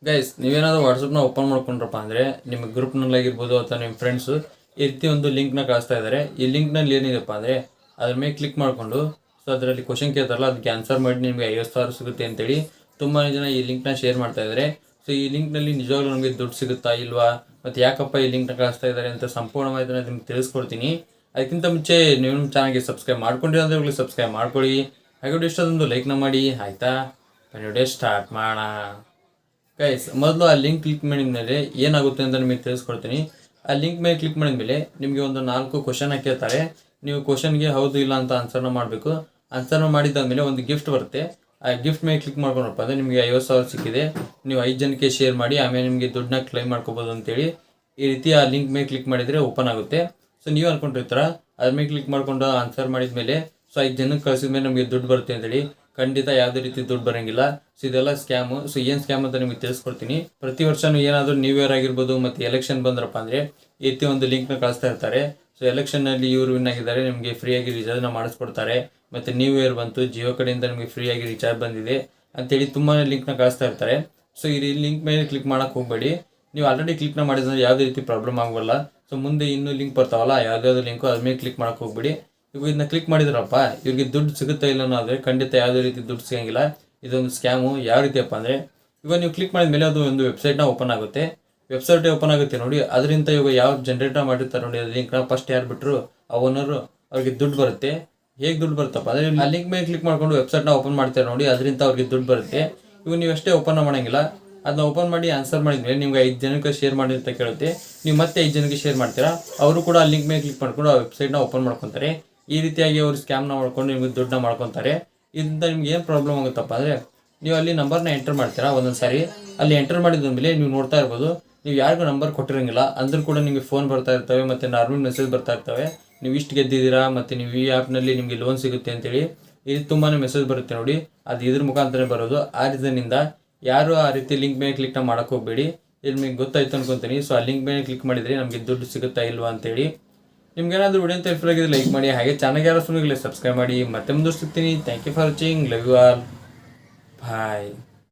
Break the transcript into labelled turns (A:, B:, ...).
A: Guys ನೀವೇನಾದರೂ ವಾಟ್ಸಪ್ನ open ಮಾಡ್ಕೊಂಡ್ರಪ್ಪ ಅಂದರೆ ನಿಮ್ಮ ಗ್ರೂಪ್ನಲ್ಲಾಗಿರ್ಬೋದು ಅಥವಾ ನಿಮ್ಮ ಫ್ರೆಂಡ್ಸು ಈ ರೀತಿ ಒಂದು ಲಿಂಕ್ನ ಕಳಿಸ್ತಾ ಇದ್ದಾರೆ. ಈ ಲಿಂಕ್ನಲ್ಲಿ ಏನಿದೆಪ್ಪ ಅಂದರೆ ಅದ್ರ ಮೇಲೆ ಕ್ಲಿಕ್ ಮಾಡಿಕೊಂಡು ಸೊ ಅದರಲ್ಲಿ ಕ್ವಶನ್ ಕೇಳ್ತಾರಲ್ಲ ಅದಕ್ಕೆ ಆನ್ಸರ್ ಮಾಡಿ ನಿಮಗೆ 50,000 ಸಿಗುತ್ತೆ ಅಂತೇಳಿ ತುಂಬಾ ಜನ ಈ ಲಿಂಕ್ನ ಶೇರ್ ಮಾಡ್ತಾ ಇದ್ದಾರೆ. ಸೊ ಈ ಲಿಂಕ್ನಲ್ಲಿ ನಿಜವಾಗ್ಲೂ ನಮಗೆ ದುಡ್ಡು ಸಿಗುತ್ತಾ ಇಲ್ವಾ, ಮತ್ತು ಯಾಕಪ್ಪ ಈ ಲಿಂಕ್ನ ಕಳಿಸ್ತಾ ಇದ್ದಾರೆ ಅಂತ ಸಂಪೂರ್ಣ ಮಾಹಿತಿನ ನಿಮ್ಗೆ ತಿಳಿಸ್ಕೊಡ್ತೀನಿ. ಅದಕ್ಕಿಂತ ಮುಂಚೆ ನೀವು ನಮ್ಮ ಚಾನಲ್ಗೆ ಸಬ್ಸ್ಕ್ರೈಬ್ ಮಾಡ್ಕೊಂಡಿರೋ ಅಂದ್ರೆ ಸಬ್ಸ್ಕ್ರೈಬ್ ಮಾಡ್ಕೊಳ್ಳಿ. ಹಾಗೆ ಇಷ್ಟೊಂದು ಲೈಕ್ನ ಮಾಡಿ ಆಯಿತಾ. ವಿಡಿಯೋ ಸ್ಟಾರ್ಟ್ ಮಾಡೋಣ. ಗೈಸ್ ಮೊದಲು ಆ ಲಿಂಕ್ ಕ್ಲಿಕ್ ಮಾಡಿದ ಮೇಲೆ ಏನಾಗುತ್ತೆ ಅಂತ ನಿಮಗೆ ತಿಳಿಸ್ಕೊಡ್ತೀನಿ. ಆ ಲಿಂಕ್ ಮೇಲೆ ಕ್ಲಿಕ್ ಮಾಡಿದ ಮೇಲೆ ನಿಮಗೆ ಒಂದು 4 ಕ್ವಶನ್ ಕೇಳ್ತಾರೆ. ನೀವು ಕ್ವಶನ್ಗೆ ಹೌದು ಇಲ್ಲ ಅಂತ ಆನ್ಸರ್ನ ಮಾಡಬೇಕು. ಆನ್ಸರ್ನ ಮಾಡಿದ್ದಾದಮೇಲೆ ಒಂದು ಗಿಫ್ಟ್ ಬರುತ್ತೆ. ಆ ಗಿಫ್ಟ್ ಮೇಲೆ ಕ್ಲಿಕ್ ಮಾಡ್ಕೊಂಡಪ್ಪ ಅಂದರೆ ನಿಮಗೆ 50,000 ಸಿಕ್ಕಿದೆ, ನೀವು 5 ಜನಕ್ಕೆ ಶೇರ್ ಮಾಡಿ ಆಮೇಲೆ ನಿಮಗೆ ದುಡ್ಡನ್ನ ಕ್ಲೈಮ್ ಮಾಡ್ಕೋಬೋದು ಅಂತೇಳಿ ಈ ರೀತಿ ಆ ಲಿಂಕ್ ಮೇಲೆ ಕ್ಲಿಕ್ ಮಾಡಿದರೆ ಓಪನ್ ಆಗುತ್ತೆ. ಸೊ ನೀವು ಅನ್ಕೊಂಡಿರ್ತೀರ ಅದ್ರ ಮೇಲೆ ಕ್ಲಿಕ್ ಮಾಡ್ಕೊಂಡು ಆನ್ಸರ್ ಮಾಡಿದ ಮೇಲೆ ಸೊ 5 ಜನಕ್ಕೆ ಕಳಿಸಿದ ಮೇಲೆ ನಮಗೆ ದುಡ್ಡು ಬರುತ್ತೆ ಅಂತೇಳಿ. ಖಂಡಿತ ಯಾವುದೇ ರೀತಿ ದುಡ್ಡು ಬರೋಂಗಿಲ್ಲ. ಸೊ ಇದೆಲ್ಲ ಸ್ಕ್ಯಾಮು. ಸೊ ಏನು ಸ್ಕ್ಯಾಮ್ ಅಂತ ನಿಮಗೆ ತಿಳಿಸ್ಕೊಡ್ತೀನಿ. ಪ್ರತಿ ವರ್ಷವೂ ಏನಾದರೂ ನ್ಯೂ ಇಯರ್ ಆಗಿರ್ಬೋದು ಮತ್ತು ಎಲೆಕ್ಷನ್ ಬಂದ್ರಪ್ಪ ಅಂದರೆ ಈ ರೀತಿ ಒಂದು ಲಿಂಕ್ನ ಕಳಿಸ್ತಾ ಇರ್ತಾರೆ. ಸೊ ಎಲೆಕ್ಷನ್ನಲ್ಲಿ ಇವರು ವಿನ್ ಆಗಿದ್ದಾರೆ, ನಿಮಗೆ ಫ್ರೀಯಾಗಿ ರಿಚಾರ್ಜ್ನ ಮಾಡಿಸ್ಕೊಡ್ತಾರೆ. ಮತ್ತು ನ್ಯೂ ಇಯರ್ ಬಂತು, ಜಿಯೋ ಕಡೆಯಿಂದ ನಿಮಗೆ ಫ್ರೀಯಾಗಿ ರಿಚಾರ್ಜ್ ಬಂದಿದೆ ಅಂತೇಳಿ ತುಂಬಾ ಲಿಂಕ್ನ ಕಳಿಸ್ತಾ ಇರ್ತಾರೆ. ಸೊ ಈ ಲಿಂಕ್ ಮೇಲೆ ಕ್ಲಿಕ್ ಮಾಡೋಕ್ಕೆ ಹೋಗಬೇಡಿ. ನೀವು ಆಲ್ರೆಡಿ ಕ್ಲಿಕ್ನ ಮಾಡಿದ್ರೆ ಯಾವುದೇ ರೀತಿ ಪ್ರಾಬ್ಲಮ್ ಆಗೋಲ್ಲ. ಸೊ ಮುಂದೆ ಇನ್ನೂ ಲಿಂಕ್ ಬರ್ತಾವಲ್ಲ ಯಾವುದಾದ್ರು ಲಿಂಕು ಅದ್ರ ಮೇಲೆ ಕ್ಲಿಕ್ ಮಾಡೋಕ್ಕೆ ಹೋಗಬೇಡಿ. ಈಗ ಇದನ್ನ ಕ್ಲಿಕ್ ಮಾಡಿದ್ರಪ್ಪ ಇವ್ರಿಗೆ ದುಡ್ಡು ಸಿಗುತ್ತಾ ಇಲ್ಲ ಅನ್ನೋದ್ರೆ ಖಂಡಿತ ಯಾವುದೇ ರೀತಿ ದುಡ್ಡು ಸಿಗೋಂಗಿಲ್ಲ. ಇದೊಂದು ಸ್ಕ್ಯಾಮು. ಯಾವ ರೀತಿಯಪ್ಪ ಅಂದರೆ ಇವಾಗ ನೀವು ಕ್ಲಿಕ್ ಮಾಡಿದ ಮೇಲೆ ಅದು ಒಂದು ವೆಬ್ಸೈಟ್ನ ಓಪನ್ ಆಗುತ್ತೆ. ವೆಬ್ಸೈಟೇ ಓಪನ್ ಆಗುತ್ತೆ ನೋಡಿ. ಅದರಿಂದ ಇವಾಗ ಯಾವ ಜನರೇಟರ್ ಮಾಡಿರ್ತಾರೆ ನೋಡಿ, ಅದು ಲಿಂಕ್ನ ಫಸ್ಟ್ ಯಾರು ಬಿಟ್ಟರು ಆ ಓನರು ಅವ್ರಿಗೆ ದುಡ್ಡು ಬರುತ್ತೆ. ಹೇಗೆ ದುಡ್ಡು ಬರುತ್ತಪ್ಪ ಅಂದರೆ ಆ ಲಿಂಕ್ ಮೇಲೆ ಕ್ಲಿಕ್ ಮಾಡ್ಕೊಂಡು ವೆಬ್ಸೈಟ್ನ ಓಪನ್ ಮಾಡ್ತಾರೆ ನೋಡಿ, ಅದರಿಂದ ಅವ್ರಿಗೆ ದುಡ್ಡು ಬರುತ್ತೆ. ಇವಾಗ ನೀವು ಅಷ್ಟೇ ಓಪನ್ ಮಾಡೋಂಗಿಲ್ಲ. ಅದನ್ನ ಓಪನ್ ಮಾಡಿ ಆನ್ಸರ್ ಮಾಡಿದ್ಮೇಲೆ ನಿಮ್ಗೆ 5 ಜನಕ್ಕೆ ಶೇರ್ ಮಾಡಿ ಅಂತ ಕೇಳುತ್ತೆ. ನೀವು ಮತ್ತೆ 5 ಜನಕ್ಕೆ ಶೇರ್ ಮಾಡ್ತೀರಾ, ಅವರು ಕೂಡ ಆ ಲಿಂಕ್ ಮೇಲೆ ಕ್ಲಿಕ್ ಮಾಡ್ಕೊಂಡು ಆ ವೆಬ್ಸೈಟ್ನ ಓಪನ್ ಮಾಡ್ಕೊತಾರೆ. ಈ ರೀತಿಯಾಗಿ ಅವರು ಸ್ಕ್ಯಾಮ್ನ ಮಾಡ್ಕೊಂಡು ನಿಮಗೆ ದುಡ್ಡನ್ನ ಮಾಡ್ಕೊತಾರೆ. ಇದರಿಂದ ನಿಮ್ಗೆ ಏನು ಪ್ರಾಬ್ಲಮ್ ಆಗುತ್ತಪ್ಪ ಅಂದರೆ ನೀವು ಅಲ್ಲಿ ನಂಬರ್ನ ಎಂಟರ್ ಮಾಡ್ತೀರಾ. ಒಂದೊಂದು ಸಾರಿ ಅಲ್ಲಿ ಎಂಟರ್ ಮಾಡಿದ ಮೇಲೆ ನೀವು ನೋಡ್ತಾ ಇರ್ಬೋದು, ನೀವು ಯಾರಿಗೂ ನಂಬರ್ ಕೊಟ್ಟಿರೋಂಗಿಲ್ಲ ಅಂದರೂ ಕೂಡ ನಿಮಗೆ ಫೋನ್ ಬರ್ತಾ ಇರ್ತವೆ ಮತ್ತು ನಾರ್ಮಲ್ ಮೆಸೇಜ್ ಬರ್ತಾ ಇರ್ತವೆ. ನೀವು ಇಷ್ಟು ಗೆದ್ದಿದ್ದೀರಾ ಮತ್ತು ನೀವು ಈ ಆ್ಯಪ್ನಲ್ಲಿ ನಿಮಗೆ ಲೋನ್ ಸಿಗುತ್ತೆ ಅಂತೇಳಿ ಇದು ತುಂಬಾ ಮೆಸೇಜ್ ಬರುತ್ತೆ ನೋಡಿ. ಅದು ಇದ್ರ ಮುಖಾಂತರ ಬರೋದು. ಆ ರೀಸನ್ನಿಂದ ಯಾರು ಆ ರೀತಿ ಲಿಂಕ್ ಮೇಲೆ ಕ್ಲಿಕ್ನ ಮಾಡೋಕ್ಕೆ ಹೋಗಬೇಡಿ. ಇದು ನಿಮಗೆ ಗೊತ್ತಾಯ್ತು ಅನ್ಕೊತೀನಿ. ಸೊ ಆ ಲಿಂಕ್ ಮೇಲೆ ಕ್ಲಿಕ್ ಮಾಡಿದರೆ ನಮಗೆ ದುಡ್ಡು ಸಿಗುತ್ತಾ ಇಲ್ವಾ ಅಂತೇಳಿ. ನಿಮ್ಗೇನಾದರೂ ವಿಡಿಯೋ ಅಂತ ಹೆಲ್ಪ್ಫುಲ್ ಆಗಿದ್ರೆ ಲೈಕ್ ಮಾಡಿ, ಹಾಗೆ ಚಾನಲ್ಗೆ ಯಾರು ಸುಮ್ಮನೆ ಸಬ್ಸ್ಕ್ರೈಬ್ ಮಾಡಿ. ಮತ್ತೆ ಮುಂದೆ ಸಿಗ್ತೀನಿ. Thank you for watching. Love you all. Bye.